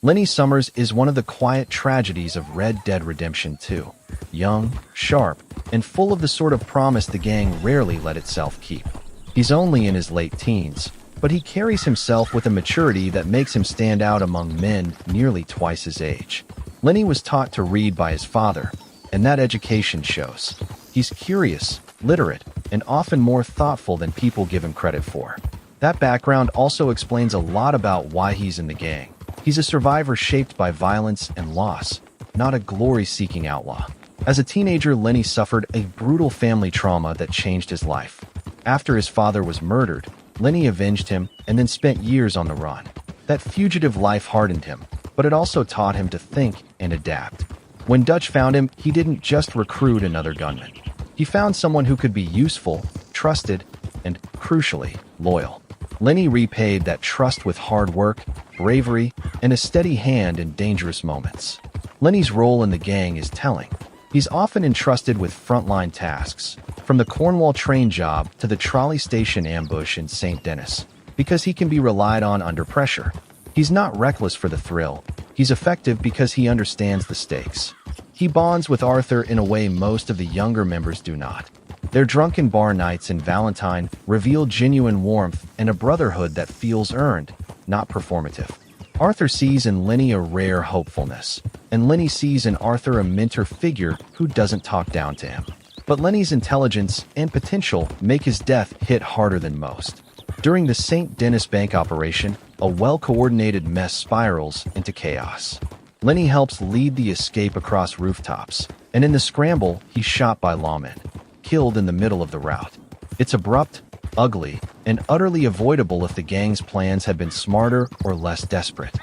Lenny Summers is one of the quiet tragedies of Red Dead Redemption 2. Young, sharp, and full of the sort of promise the gang rarely let itself keep. He's only in his late teens, but he carries himself with a maturity that makes him stand out among men nearly twice his age. Lenny was taught to read by his father, and that education shows. He's curious, literate, and often more thoughtful than people give him credit for. That background also explains a lot about why he's in the gang. He's a survivor shaped by violence and loss, not a glory-seeking outlaw. As a teenager, Lenny suffered a brutal family trauma that changed his life. After his father was murdered, Lenny avenged him and then spent years on the run. That fugitive life hardened him, but it also taught him to think and adapt. When Dutch found him, he didn't just recruit another gunman. He found someone who could be useful, trusted, and, crucially, loyal. Lenny repaid that trust with hard work, bravery, and a steady hand in dangerous moments. Lenny's role in the gang is telling. He's often entrusted with frontline tasks, from the Cornwall train job to the trolley station ambush in St. Denis, because he can be relied on under pressure. He's not reckless for the thrill. He's effective because he understands the stakes. He bonds with Arthur in a way most of the younger members do not. Their drunken bar nights in Valentine reveal genuine warmth and a brotherhood that feels earned, not performative. Arthur sees in Lenny a rare hopefulness, and Lenny sees in Arthur a mentor figure who doesn't talk down to him. But Lenny's intelligence and potential make his death hit harder than most. During the St. Denis bank operation, a well-coordinated mess spirals into chaos. Lenny helps lead the escape across rooftops, and in the scramble, he's shot by lawmen, killed in the middle of the route. It's abrupt, ugly, and utterly avoidable if the gang's plans had been smarter or less desperate.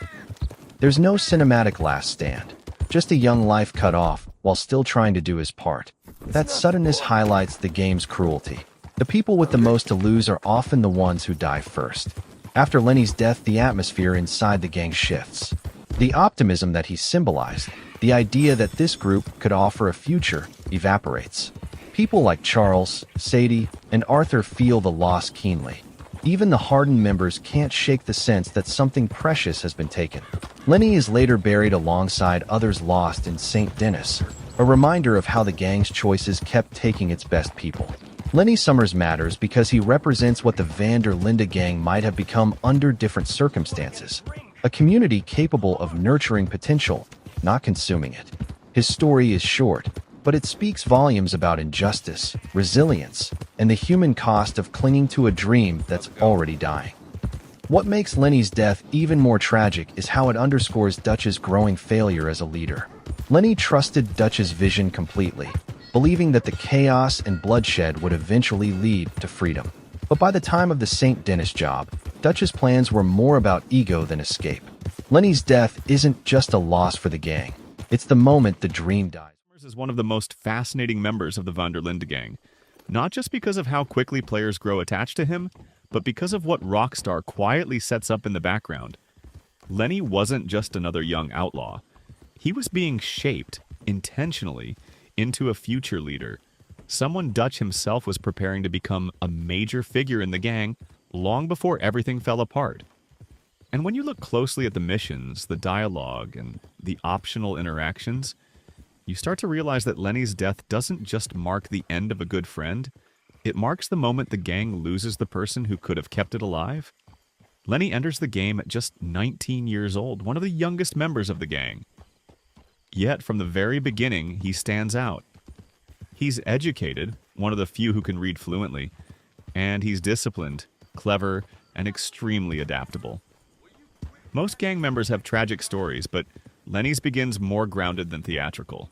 There's no cinematic last stand, just a young life cut off while still trying to do his part. That suddenness highlights the game's cruelty. The people with the most to lose are often the ones who die first. After Lenny's death, the atmosphere inside the gang shifts. The optimism that he symbolized, the idea that this group could offer a future, evaporates. People like Charles, Sadie, and Arthur feel the loss keenly. Even the hardened members can't shake the sense that something precious has been taken. Lenny is later buried alongside others lost in St. Denis, a reminder of how the gang's choices kept taking its best people. Lenny Summers matters because he represents what the Linde Gang might have become under different circumstances. A community capable of nurturing potential, not consuming it. His story is short, but it speaks volumes about injustice, resilience, and the human cost of clinging to a dream that's already dying. What makes Lenny's death even more tragic is how it underscores Dutch's growing failure as a leader. Lenny trusted Dutch's vision completely, believing that the chaos and bloodshed would eventually lead to freedom. But by the time of the St. Denis job, Dutch's plans were more about ego than escape. Lenny's death isn't just a loss for the gang. It's the moment the dream dies. Summers is one of the most fascinating members of the Linde Gang, not just because of how quickly players grow attached to him, but because of what Rockstar quietly sets up in the background. Lenny wasn't just another young outlaw. He was being shaped, intentionally, into a future leader, someone Dutch himself was preparing to become a major figure in the gang long before everything fell apart. And when you look closely at the missions, the dialogue, and the optional interactions, you start to realize that Lenny's death doesn't just mark the end of a good friend, it marks the moment the gang loses the person who could have kept it alive. Lenny enters the game at just 19 years old, one of the youngest members of the gang. Yet, from the very beginning, he stands out. He's educated, one of the few who can read fluently, and he's disciplined, clever, and extremely adaptable. Most gang members have tragic stories, but Lenny's begins more grounded than theatrical.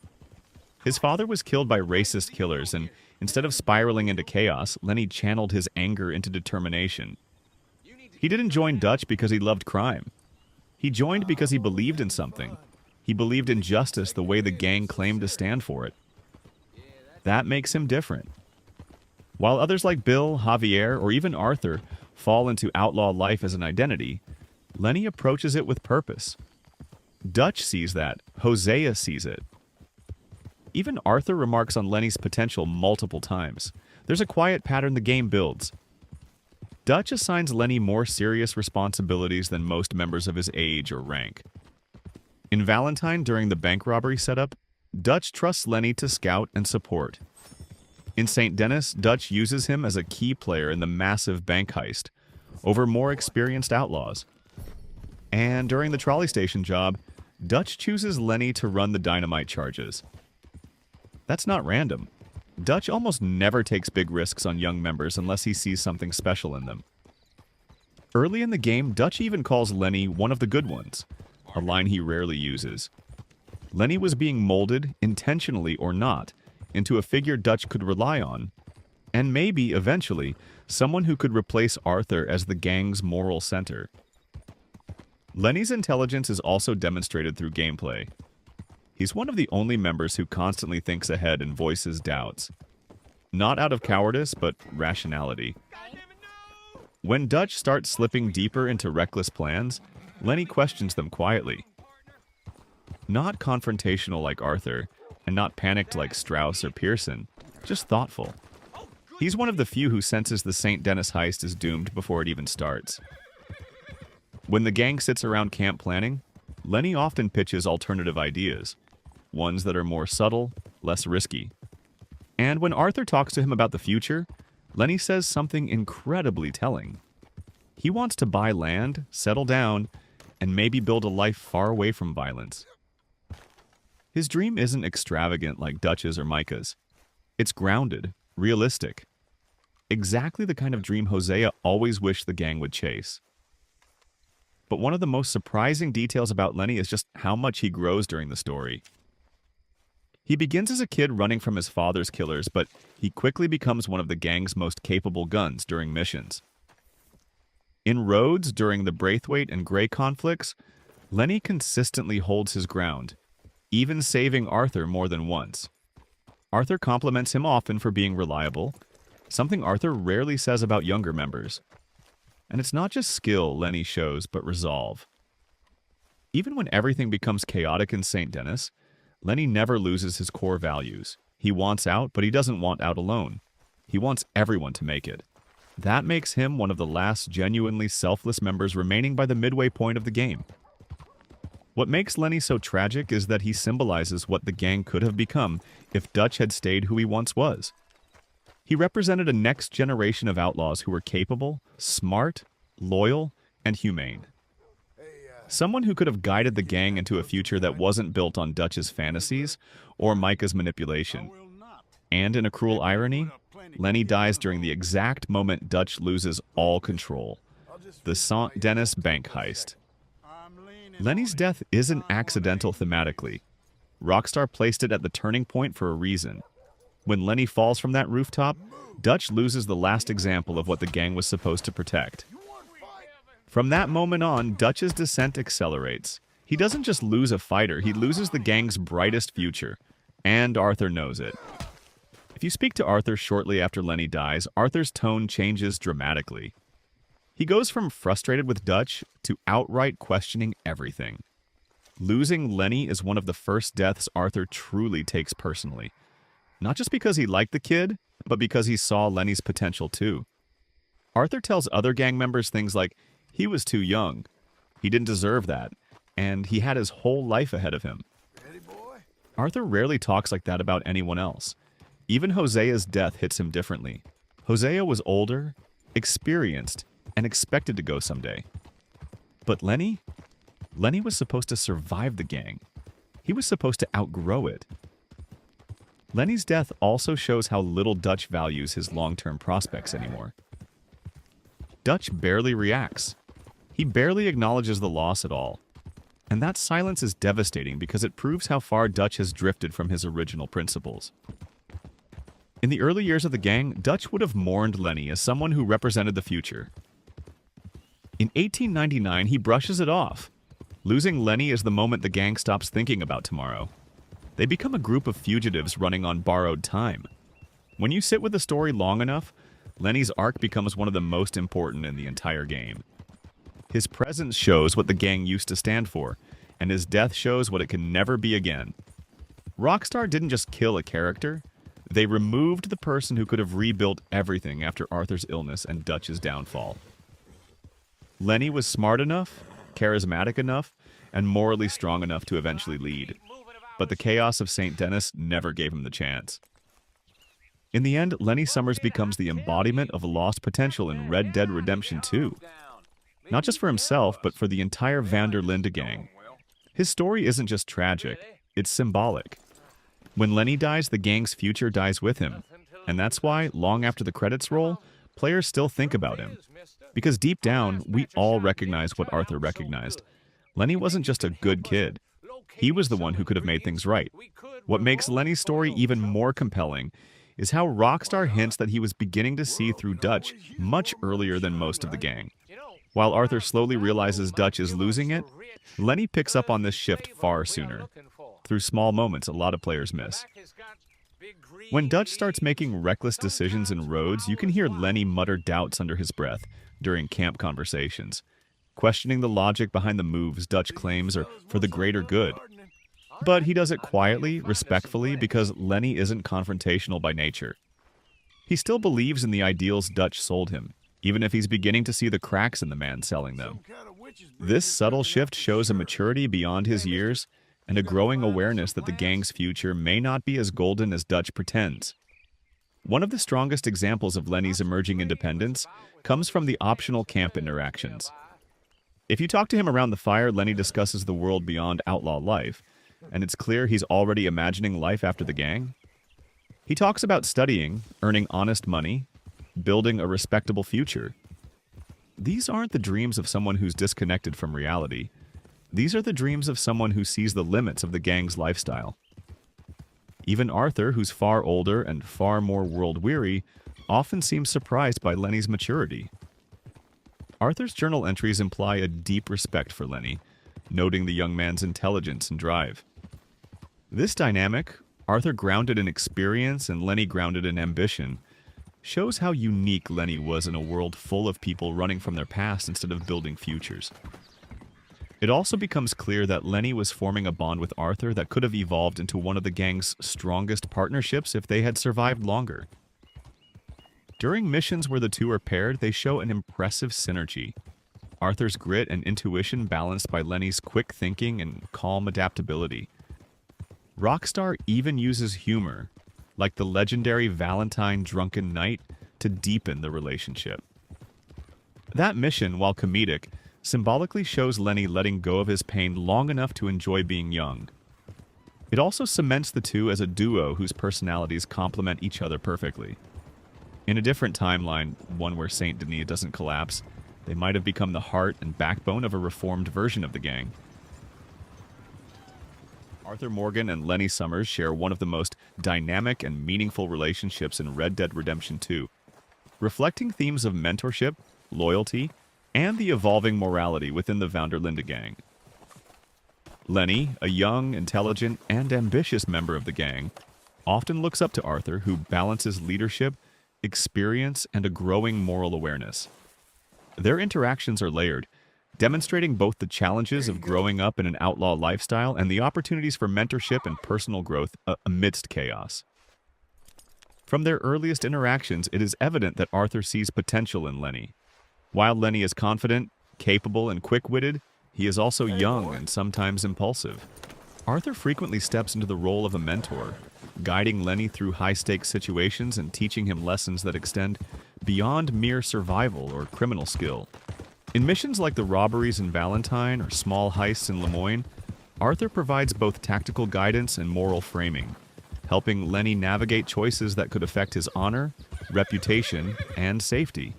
His father was killed by racist killers, and instead of spiraling into chaos, Lenny channeled his anger into determination. He didn't join Dutch because he loved crime. He joined because he believed in something. He believed in justice the way the gang claimed to stand for it. That makes him different. While others like Bill, Javier, or even Arthur fall into outlaw life as an identity, Lenny approaches it with purpose. Dutch sees that. Hosea sees it. Even Arthur remarks on Lenny's potential multiple times. There's a quiet pattern the game builds. Dutch assigns Lenny more serious responsibilities than most members of his age or rank. In Valentine, during the bank robbery setup, Dutch trusts Lenny to scout and support. In St. Denis, Dutch uses him as a key player in the massive bank heist, over more experienced outlaws. And during the trolley station job, Dutch chooses Lenny to run the dynamite charges. That's not random. Dutch almost never takes big risks on young members unless he sees something special in them. Early in the game, Dutch even calls Lenny one of the good ones, a line he rarely uses. Lenny was being molded, intentionally or not, into a figure Dutch could rely on, and maybe, eventually, someone who could replace Arthur as the gang's moral center. Lenny's intelligence is also demonstrated through gameplay. He's one of the only members who constantly thinks ahead and voices doubts. Not out of cowardice, but rationality. When Dutch starts slipping deeper into reckless plans, Lenny questions them quietly. Not confrontational like Arthur, and not panicked like Strauss or Pearson, just thoughtful. He's one of the few who senses the St. Denis heist is doomed before it even starts. When the gang sits around camp planning, Lenny often pitches alternative ideas, ones that are more subtle, less risky. And when Arthur talks to him about the future, Lenny says something incredibly telling. He wants to buy land, settle down, and maybe build a life far away from violence. His dream isn't extravagant like Dutch's or Micah's. It's grounded, realistic. Exactly the kind of dream Hosea always wished the gang would chase. But one of the most surprising details about Lenny is just how much he grows during the story. He begins as a kid running from his father's killers, but he quickly becomes one of the gang's most capable guns during missions. In Rhodes, during the Braithwaite and Gray conflicts, Lenny consistently holds his ground, even saving Arthur more than once. Arthur compliments him often for being reliable, something Arthur rarely says about younger members. And it's not just skill Lenny shows, but resolve. Even when everything becomes chaotic in St. Denis, Lenny never loses his core values. He wants out, but he doesn't want out alone. He wants everyone to make it. That makes him one of the last genuinely selfless members remaining by the midway point of the game. What makes Lenny so tragic is that he symbolizes what the gang could have become if Dutch had stayed who he once was. He represented a next generation of outlaws who were capable, smart, loyal, and humane. Someone who could have guided the gang into a future that wasn't built on Dutch's fantasies or Micah's manipulation. And in a cruel irony, Lenny dies during the exact moment Dutch loses all control. The St. Denis bank heist. Lenny's death isn't accidental thematically. Rockstar placed it at the turning point for a reason. When Lenny falls from that rooftop, Dutch loses the last example of what the gang was supposed to protect. From that moment on, Dutch's descent accelerates. He doesn't just lose a fighter, he loses the gang's brightest future. And Arthur knows it. If you speak to Arthur shortly after Lenny dies, Arthur's tone changes dramatically. He goes from frustrated with Dutch to outright questioning everything. Losing Lenny is one of the first deaths Arthur truly takes personally. Not just because he liked the kid, but because he saw Lenny's potential too. Arthur tells other gang members things like, he was too young, he didn't deserve that, and he had his whole life ahead of him. Arthur rarely talks like that about anyone else. Even Hosea's death hits him differently. Hosea was older, experienced, and expected to go someday. But Lenny was supposed to survive the gang. He was supposed to outgrow it. Lenny's death also shows how little Dutch values his long-term prospects anymore. Dutch barely reacts. He barely acknowledges the loss at all. And that silence is devastating because it proves how far Dutch has drifted from his original principles. In the early years of the gang, Dutch would have mourned Lenny as someone who represented the future. In 1899, he brushes it off. Losing Lenny is the moment the gang stops thinking about tomorrow. They become a group of fugitives running on borrowed time. When you sit with the story long enough, Lenny's arc becomes one of the most important in the entire game. His presence shows what the gang used to stand for, and his death shows what it can never be again. Rockstar didn't just kill a character, they removed the person who could have rebuilt everything after Arthur's illness and Dutch's downfall. Lenny was smart enough, charismatic enough, and morally strong enough to eventually lead. But the chaos of St. Denis never gave him the chance. In the end, Lenny Summers becomes the embodiment of lost potential in Red Dead Redemption 2. Not just for himself, but for the entire van der Linde gang. His story isn't just tragic, it's symbolic. When Lenny dies, the gang's future dies with him. And that's why, long after the credits roll, players still think about him. Because deep down, we all recognize what Arthur recognized. Lenny wasn't just a good kid. He was the one who could have made things right. What makes Lenny's story even more compelling is how Rockstar hints that he was beginning to see through Dutch much earlier than most of the gang. While Arthur slowly realizes Dutch is losing it, Lenny picks up on this shift far sooner, through small moments a lot of players miss. When Dutch starts making reckless decisions in roads, you can hear Lenny mutter doubts under his breath during camp conversations, questioning the logic behind the moves Dutch claims are for the greater good. But he does it quietly, respectfully, because Lenny isn't confrontational by nature. He still believes in the ideals Dutch sold him, even if he's beginning to see the cracks in the man selling them. This subtle shift shows a maturity beyond his years and a growing awareness that the gang's future may not be as golden as Dutch pretends. One of the strongest examples of Lenny's emerging independence comes from the optional camp interactions. If you talk to him around the fire, Lenny discusses the world beyond outlaw life, and it's clear he's already imagining life after the gang. He talks about studying, earning honest money, building a respectable future. These aren't the dreams of someone who's disconnected from reality. These are the dreams of someone who sees the limits of the gang's lifestyle. Even Arthur, who's far older and far more world-weary, often seems surprised by Lenny's maturity. Arthur's journal entries imply a deep respect for Lenny, noting the young man's intelligence and drive. This dynamic, Arthur grounded in experience and Lenny grounded in ambition, shows how unique Lenny was in a world full of people running from their past instead of building futures. It also becomes clear that Lenny was forming a bond with Arthur that could have evolved into one of the gang's strongest partnerships if they had survived longer. During missions where the two are paired, they show an impressive synergy. Arthur's grit and intuition balanced by Lenny's quick thinking and calm adaptability. Rockstar even uses humor, like the legendary Valentine drunken night, to deepen the relationship. That mission, while comedic, symbolically shows Lenny letting go of his pain long enough to enjoy being young. It also cements the two as a duo whose personalities complement each other perfectly. In a different timeline, one where St. Denis doesn't collapse, they might have become the heart and backbone of a reformed version of the gang. Arthur Morgan and Lenny Summers share one of the most dynamic and meaningful relationships in Red Dead Redemption 2, reflecting themes of mentorship, loyalty, and the evolving morality within the van der Linde gang. Lenny, a young, intelligent, and ambitious member of the gang, often looks up to Arthur, who balances leadership, experience, and a growing moral awareness. Their interactions are layered, demonstrating both the challenges of growing up in an outlaw lifestyle and the opportunities for mentorship and personal growth amidst chaos. From their earliest interactions, it is evident that Arthur sees potential in Lenny. While Lenny is confident, capable, and quick-witted, he is also young and sometimes impulsive. Arthur frequently steps into the role of a mentor, guiding Lenny through high-stakes situations and teaching him lessons that extend beyond mere survival or criminal skill. In missions like the robberies in Valentine or small heists in Lemoyne, Arthur provides both tactical guidance and moral framing, helping Lenny navigate choices that could affect his honor, reputation, and safety.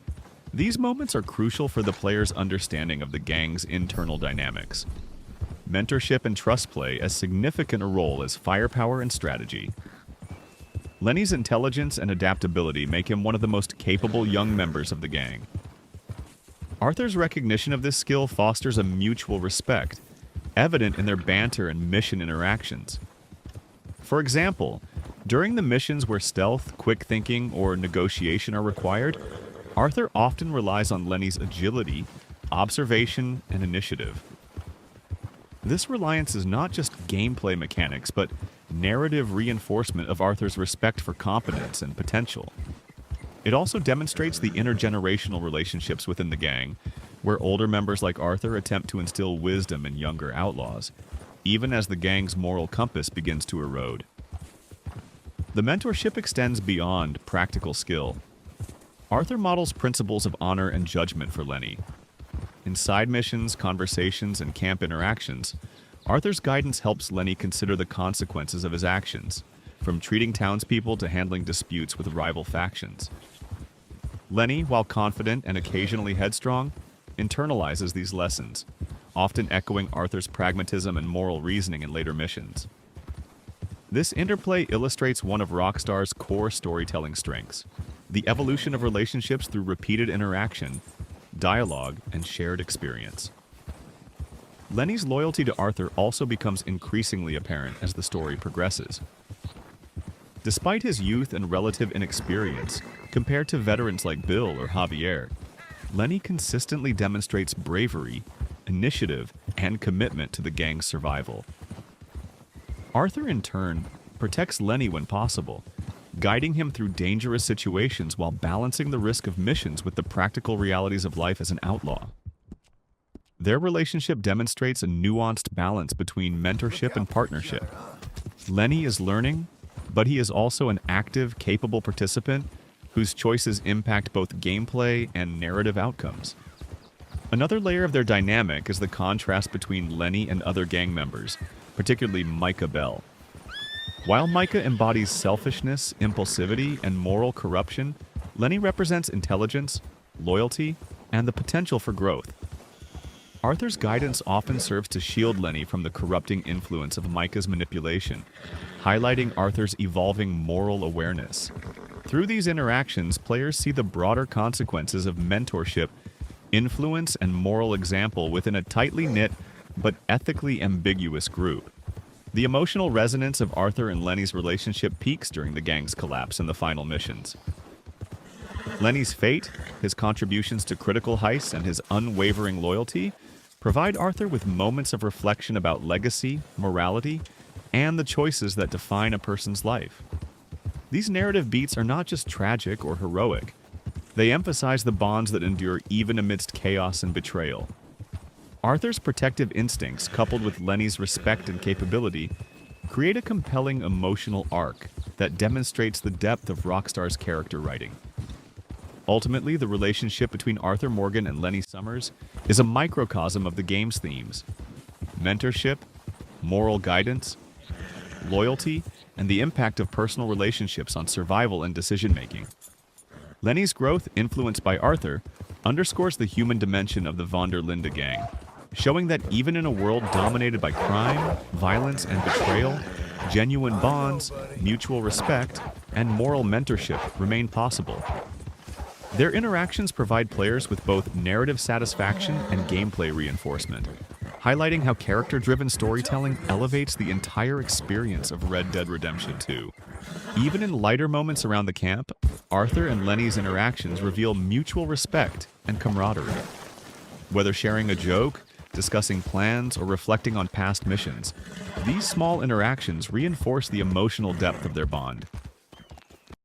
These moments are crucial for the player's understanding of the gang's internal dynamics. Mentorship and trust play as significant a role as firepower and strategy. Lenny's intelligence and adaptability make him one of the most capable young members of the gang. Arthur's recognition of this skill fosters a mutual respect, evident in their banter and mission interactions. For example, during the missions where stealth, quick thinking, or negotiation are required, Arthur often relies on Lenny's agility, observation, and initiative. This reliance is not just gameplay mechanics, but narrative reinforcement of Arthur's respect for competence and potential. It also demonstrates the intergenerational relationships within the gang, where older members like Arthur attempt to instill wisdom in younger outlaws, even as the gang's moral compass begins to erode. The mentorship extends beyond practical skill. Arthur models principles of honor and judgment for Lenny. In side missions, conversations, and camp interactions, Arthur's guidance helps Lenny consider the consequences of his actions, from treating townspeople to handling disputes with rival factions. Lenny, while confident and occasionally headstrong, internalizes these lessons, often echoing Arthur's pragmatism and moral reasoning in later missions. This interplay illustrates one of Rockstar's core storytelling strengths: the evolution of relationships through repeated interaction, dialogue, and shared experience. Lenny's loyalty to Arthur also becomes increasingly apparent as the story progresses. Despite his youth and relative inexperience, compared to veterans like Bill or Javier, Lenny consistently demonstrates bravery, initiative, and commitment to the gang's survival. Arthur, in turn, protects Lenny when possible, guiding him through dangerous situations while balancing the risk of missions with the practical realities of life as an outlaw. Their relationship demonstrates a nuanced balance between mentorship and partnership. Lenny is learning, but he is also an active, capable participant whose choices impact both gameplay and narrative outcomes. Another layer of their dynamic is the contrast between Lenny and other gang members, particularly Micah Bell. While Micah embodies selfishness, impulsivity, and moral corruption, Lenny represents intelligence, loyalty, and the potential for growth. Arthur's guidance often serves to shield Lenny from the corrupting influence of Micah's manipulation, highlighting Arthur's evolving moral awareness. Through these interactions, players see the broader consequences of mentorship, influence, and moral example within a tightly knit but ethically ambiguous group. The emotional resonance of Arthur and Lenny's relationship peaks during the gang's collapse in the final missions. Lenny's fate, his contributions to critical heists, and his unwavering loyalty provide Arthur with moments of reflection about legacy, morality, and the choices that define a person's life. These narrative beats are not just tragic or heroic. They emphasize the bonds that endure even amidst chaos and betrayal. Arthur's protective instincts, coupled with Lenny's respect and capability, create a compelling emotional arc that demonstrates the depth of Rockstar's character writing. Ultimately, the relationship between Arthur Morgan and Lenny Summers is a microcosm of the game's themes: mentorship, moral guidance, loyalty, and the impact of personal relationships on survival and decision-making. Lenny's growth, influenced by Arthur, underscores the human dimension of the Linde Gang, showing that even in a world dominated by crime, violence, and betrayal, genuine bonds, mutual respect, and moral mentorship remain possible. Their interactions provide players with both narrative satisfaction and gameplay reinforcement, highlighting how character-driven storytelling elevates the entire experience of Red Dead Redemption 2. Even in lighter moments around the camp, Arthur and Lenny's interactions reveal mutual respect and camaraderie. Whether sharing a joke, discussing plans, or reflecting on past missions, these small interactions reinforce the emotional depth of their bond,